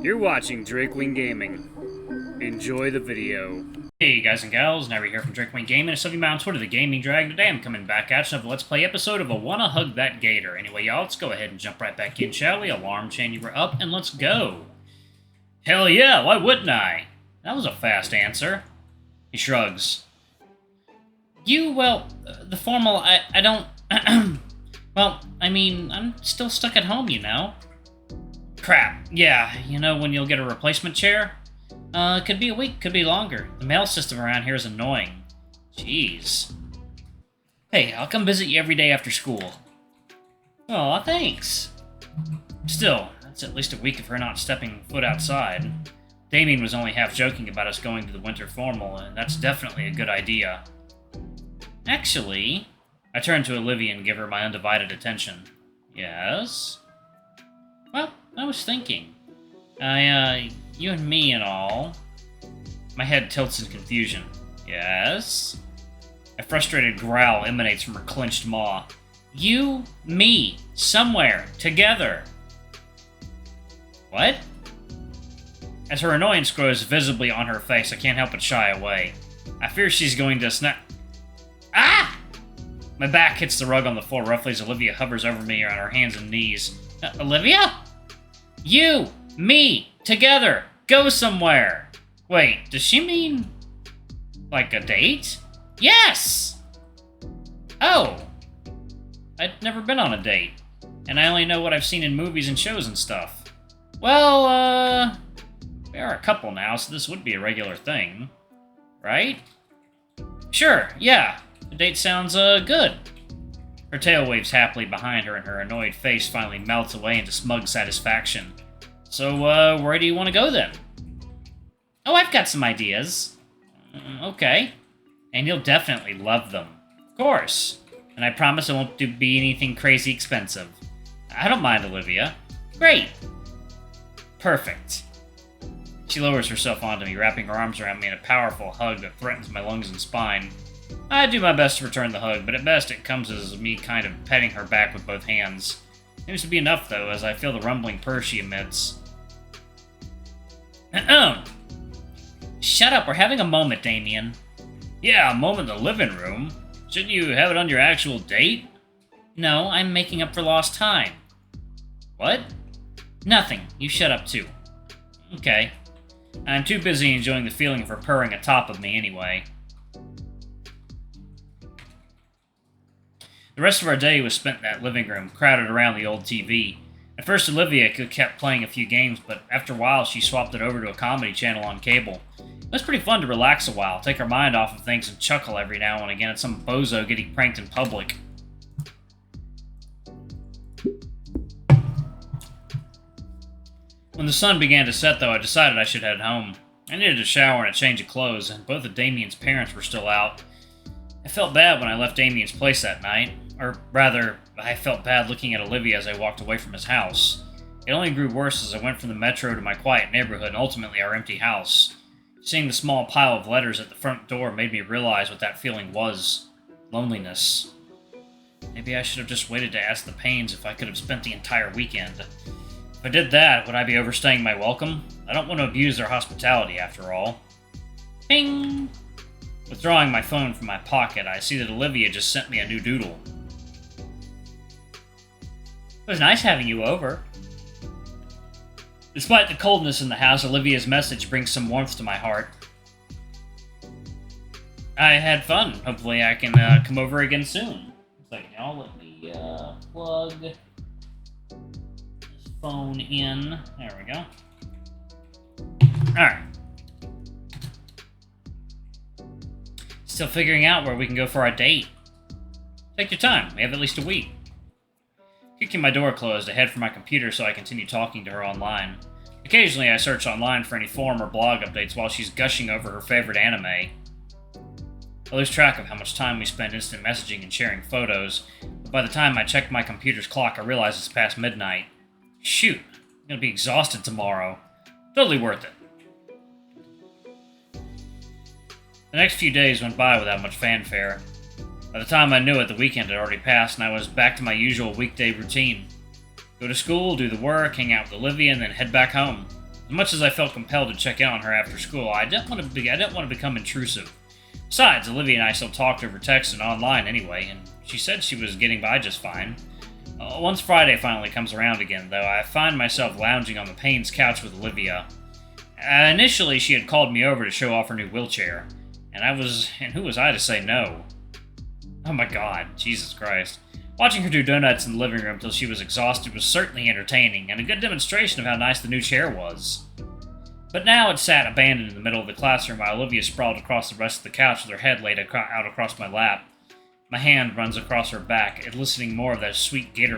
You're watching Drakewing Gaming. Enjoy the video. Hey guys and gals, Nary here from Drakewing Gaming, and some of you on Twitter, the Gaming Dragon. Today I'm coming back at you with a Let's Play episode of a Wanna Hug That Gator. Anyway, y'all, let's go ahead and jump right back in, shall we? Alarm chain, you were up, and let's go. Hell yeah, why wouldn't I? That was a fast answer. He shrugs. The formal, I don't... well, I mean, I'm still stuck at home, you know. Crap, yeah, you know when you'll get a replacement chair? Could be a week, could be longer. The mail system around here is annoying. Jeez. Hey, I'll come visit you every day after school. Aw, thanks. Still, that's at least a week of her not stepping foot outside. Damien was only half joking about us going to the winter formal, and that's definitely a good idea. Actually, I turn to Olivia and give her my undivided attention. Yes? Well, I was thinking. You and me and all. My head tilts in confusion. Yes? A frustrated growl emanates from her clenched maw. You, me, somewhere, together. What? As her annoyance grows visibly on her face, I can't help but shy away. I fear she's going to snap. Ah! My back hits the rug on the floor roughly as Olivia hovers over me on her hands and knees. Olivia? You, me, together, go somewhere. Wait, does she mean... like a date? Yes! Oh! I'd never been on a date, and I only know what I've seen in movies and shows and stuff. Well, we are a couple now, so this would be a regular thing. Right? Sure, yeah. The date sounds, good. Her tail waves happily behind her, and her annoyed face finally melts away into smug satisfaction. So, where do you want to go, then? Oh, I've got some ideas. Okay. And you'll definitely love them. Of course. And I promise it won't be anything crazy expensive. I don't mind, Olivia. Great. Perfect. She lowers herself onto me, wrapping her arms around me in a powerful hug that threatens my lungs and spine. I do my best to return the hug, but at best it comes as me kind of petting her back with both hands. Seems to be enough, though, as I feel the rumbling purr she emits. Shut up, we're having a moment, Damien. Yeah, a moment in the living room. Shouldn't you have it on your actual date? No, I'm making up for lost time. What? Nothing. You shut up, too. Okay. I'm too busy enjoying the feeling of her purring atop of me anyway. The rest of our day was spent in that living room, crowded around the old TV. At first, Olivia kept playing a few games, but after a while, she swapped it over to a comedy channel on cable. It was pretty fun to relax a while, take our mind off of things, and chuckle every now and again at some bozo getting pranked in public. When the sun began to set, though, I decided I should head home. I needed a shower and a change of clothes, and both of Damien's parents were still out. I felt bad when I left Damien's place that night. Or rather, I felt bad looking at Olivia as I walked away from his house. It only grew worse as I went from the metro to my quiet neighborhood and ultimately our empty house. Seeing the small pile of letters at the front door made me realize what that feeling was. Loneliness. Maybe I should have just waited to ask the Paynes if I could have spent the entire weekend. If I did that, would I be overstaying my welcome? I don't want to abuse their hospitality, after all. Ping! Withdrawing my phone from my pocket, I see that Olivia just sent me a new doodle. It was nice having you over. Despite the coldness in the house, Olivia's message brings some warmth to my heart. I had fun. Hopefully I can come over again soon. So, y'all, let me plug this phone in. There we go. Alright. Still figuring out where we can go for our date. Take your time. We have at least a week. Kicking my door closed, I head for my computer so I continue talking to her online. Occasionally, I search online for any forum or blog updates while she's gushing over her favorite anime. I lose track of how much time we spend instant messaging and sharing photos, but by the time I check my computer's clock, I realize it's past midnight. Shoot, I'm gonna be exhausted tomorrow. Totally worth it. The next few days went by without much fanfare. By the time I knew it, the weekend had already passed, and I was back to my usual weekday routine. Go to school, do the work, hang out with Olivia, and then head back home. As much as I felt compelled to check in on her after school, I didn't want to become intrusive. Besides, Olivia and I still talked over text and online anyway, and she said she was getting by just fine. Once Friday finally comes around again, though, I find myself lounging on the Payne's couch with Olivia. Initially, she had called me over to show off her new wheelchair, and who was I to say no? Oh my god, Jesus Christ. Watching her do donuts in the living room till she was exhausted was certainly entertaining, and a good demonstration of how nice the new chair was. But now it sat abandoned in the middle of the classroom while Olivia sprawled across the rest of the couch with her head laid out across my lap. My hand runs across her back, eliciting more of that sweet gator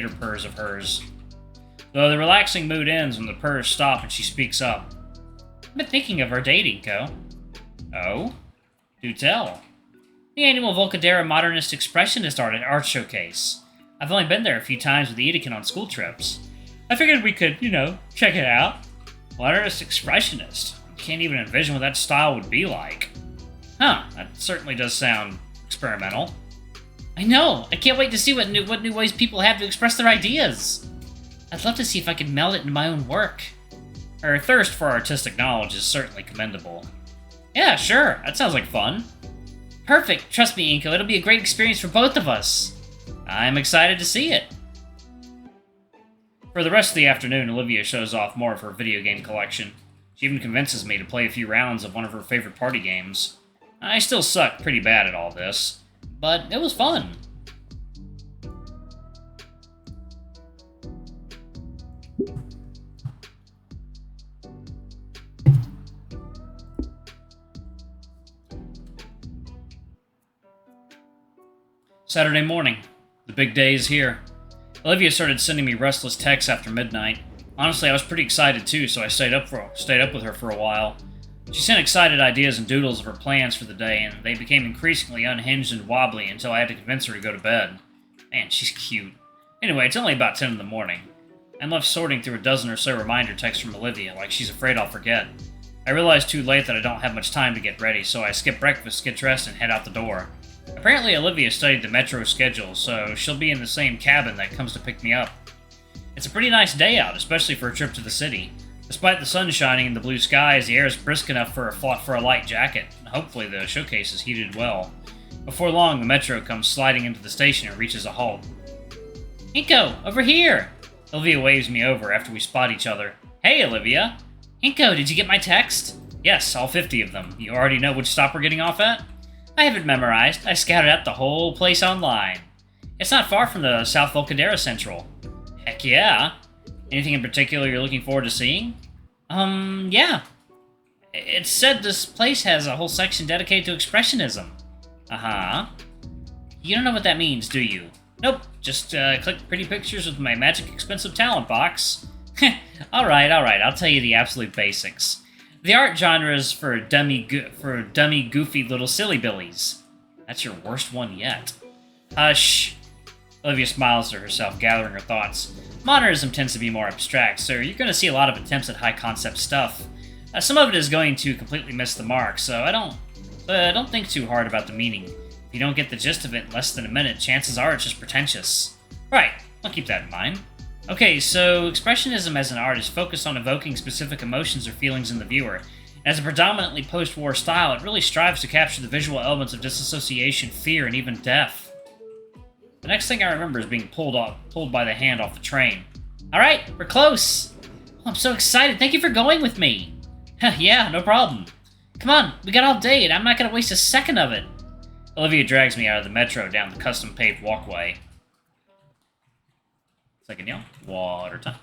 purrs of hers. Though the relaxing mood ends when the purrs stop and she speaks up. I've been thinking of our date, Inco. Oh? Do tell. The annual Volcadera Modernist Expressionist art showcase. I've only been there a few times with Edekin on school trips. I figured we could, check it out. Modernist Expressionist. Can't even envision what that style would be like. Huh, that certainly does sound experimental. I know! I can't wait to see what new ways people have to express their ideas! I'd love to see if I could meld it into my own work. Her thirst for artistic knowledge is certainly commendable. Yeah, sure, that sounds like fun. Perfect, trust me, Inco, it'll be a great experience for both of us. I'm excited to see it. For the rest of the afternoon, Olivia shows off more of her video game collection. She even convinces me to play a few rounds of one of her favorite party games. I still suck pretty bad at all this, but it was fun. Saturday morning. The big day is here. Olivia started sending me restless texts after midnight. Honestly, I was pretty excited too, so I stayed up with her for a while. She sent excited ideas and doodles of her plans for the day, and they became increasingly unhinged and wobbly until I had to convince her to go to bed. Man, she's cute. Anyway, it's only about 10 in the morning. I'm left sorting through a dozen or so reminder texts from Olivia, like she's afraid I'll forget. I realize too late that I don't have much time to get ready, so I skip breakfast, get dressed, and head out the door. Apparently, Olivia studied the metro schedule, so she'll be in the same cabin that comes to pick me up. It's a pretty nice day out, especially for a trip to the city. Despite the sun shining and the blue skies, the air is brisk enough for a light jacket, and hopefully the showcase is heated well. Before long, the metro comes sliding into the station and reaches a halt. Inco, over here! Olivia waves me over after we spot each other. Hey, Olivia! Inco, did you get my text? Yes, all 50 of them. You already know which stop we're getting off at? I have it memorized. I scouted out the whole place online. It's not far from the South Volcadera Central. Heck yeah! Anything in particular you're looking forward to seeing? Yeah. It said this place has a whole section dedicated to Expressionism. Uh-huh. You don't know what that means, do you? Nope, just click pretty pictures with my magic expensive talent box. Alright, I'll tell you the absolute basics. The art genres for dummy goofy little silly billies. That's your worst one yet. Hush. Olivia smiles to herself, gathering her thoughts. Modernism tends to be more abstract, so you're going to see a lot of attempts at high-concept stuff. Some of it is going to completely miss the mark, so don't think too hard about the meaning. If you don't get the gist of it in less than a minute, chances are it's just pretentious. Right, I'll keep that in mind. Okay, so Expressionism as an art is focused on evoking specific emotions or feelings in the viewer. As a predominantly post-war style, it really strives to capture the visual elements of disassociation, fear, and even death. The next thing I remember is being pulled by the hand off the train. Alright, we're close! Oh, I'm so excited, thank you for going with me! Yeah, no problem. Come on, we got all day and I'm not gonna waste a second of it. Olivia drags me out of the metro down the custom-paved walkway. Second yell. Water time.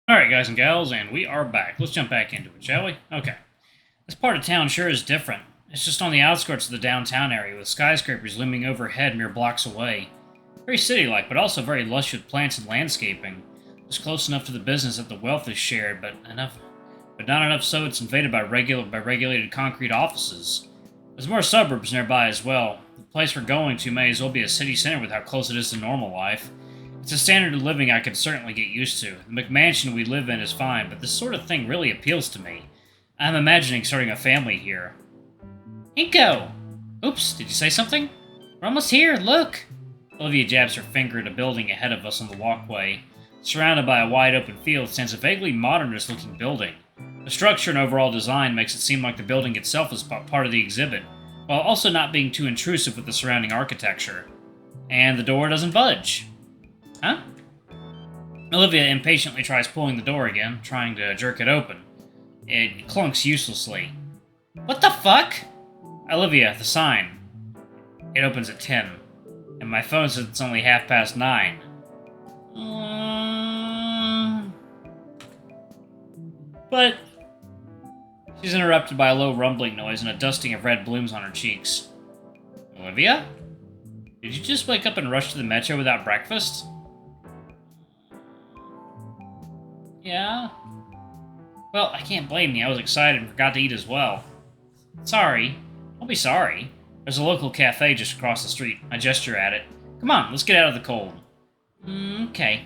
Alright, guys and gals, and we are back. Let's jump back into it, shall we? Okay. This part of town sure is different. It's just on the outskirts of the downtown area, with skyscrapers looming overhead mere blocks away. Very city-like, but also very lush with plants and landscaping. Just close enough to the business that the wealth is shared, but not enough so it's invaded by regulated concrete offices. There's more suburbs nearby as well. The place we're going to may as well be a city center with how close it is to normal life. It's a standard of living I could certainly get used to. The McMansion we live in is fine, but this sort of thing really appeals to me. I'm imagining starting a family here. Inco! Oops, did you say something? We're almost here, look! Olivia jabs her finger at a building ahead of us on the walkway. Surrounded by a wide open field stands a vaguely modernist-looking building. The structure and overall design makes it seem like the building itself is part of the exhibit, while also not being too intrusive with the surrounding architecture. And the door doesn't budge. Huh? Olivia impatiently tries pulling the door again, trying to jerk it open. It clunks uselessly. What the fuck? Olivia, the sign. It opens at 10. And my phone says it's only 9:30. But she's interrupted by a low rumbling noise and a dusting of red blooms on her cheeks. Olivia? Did you just wake up and rush to the metro without breakfast? Yeah? Well, I can't blame you. I was excited and forgot to eat as well. Sorry. Don't be sorry. There's a local cafe just across the street. I gesture at it. Come on, let's get out of the cold. Okay.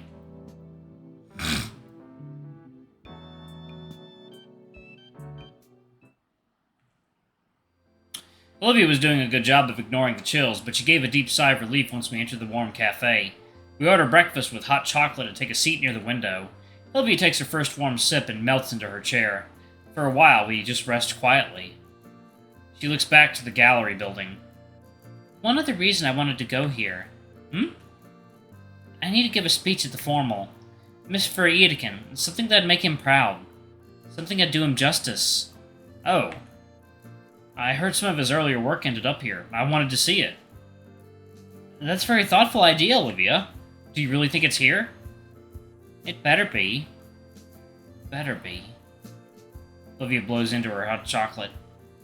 Olivia was doing a good job of ignoring the chills, but she gave a deep sigh of relief once we entered the warm cafe. We order breakfast with hot chocolate and take a seat near the window. Olivia takes her first warm sip and melts into her chair. For a while, we just rest quietly. She looks back to the gallery building. One other reason I wanted to go here. I need to give a speech at the formal. Miss Furiedikin, something that'd make him proud. Something that'd do him justice. Oh. I heard some of his earlier work ended up here. I wanted to see it. That's a very thoughtful idea, Olivia. Do you really think it's here? It better be. Better be. Olivia blows into her hot chocolate,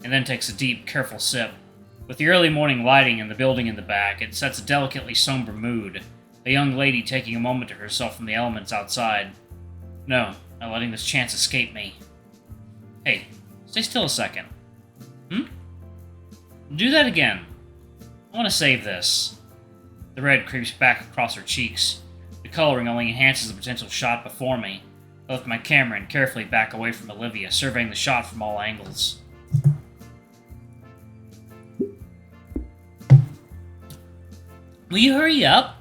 and then takes a deep, careful sip. With the early morning lighting and the building in the back, it sets a delicately somber mood. A young lady taking a moment to herself from the elements outside. No, not letting this chance escape me. Hey, stay still a second. Do that again. I want to save this. The red creeps back across her cheeks. The coloring only enhances the potential shot before me. I lift my camera and carefully back away from Olivia, surveying the shot from all angles. Will you hurry up?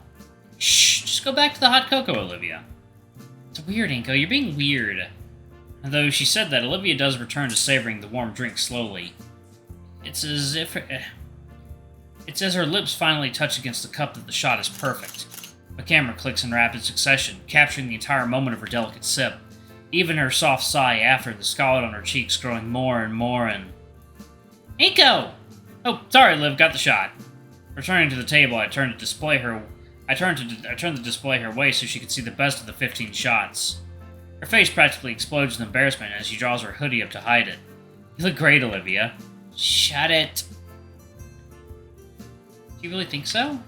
Shh, just go back to the hot cocoa, Olivia. It's weird, Inco. You're being weird. Though she said that, Olivia does return to savoring the warm drink slowly. It's as her lips finally touch against the cup that the shot is perfect. The camera clicks in rapid succession, capturing the entire moment of her delicate sip. Even her soft sigh after, the scarlet on her cheeks growing more and more and... Inco! Oh, sorry, Liv, got the shot. Returning to the table, I turned the display her way so she could see the best of the 15 shots. Her face practically explodes in embarrassment as she draws her hoodie up to hide it. You look great, Olivia. Shut it. Do you really think so?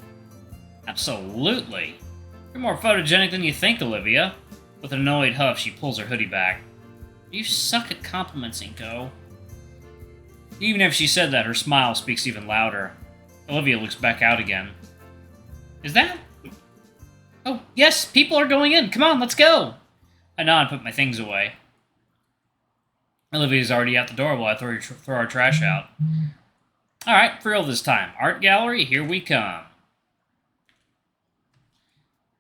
Absolutely. You're more photogenic than you think, Olivia. With an annoyed huff, she pulls her hoodie back. You suck at compliments, Inco. Even if she said that, her smile speaks even louder. Olivia looks back out again. Is that... Oh, yes, people are going in. Come on, let's go. I nod and put my things away. Olivia's already out the door while I throw our trash out. Alright, for real this time. Art gallery, here we come.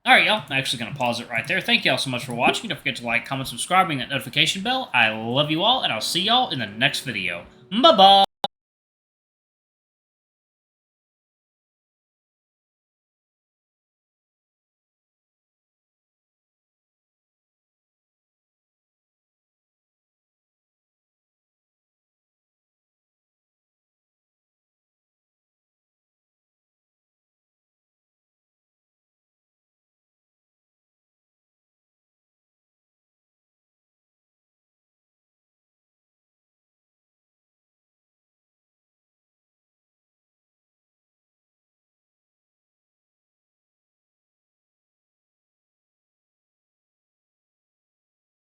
Alright, y'all. I'm actually going to pause it right there. Thank y'all so much for watching. Don't forget to like, comment, subscribe, ring that notification bell. I love you all, and I'll see y'all in the next video. Bye-bye!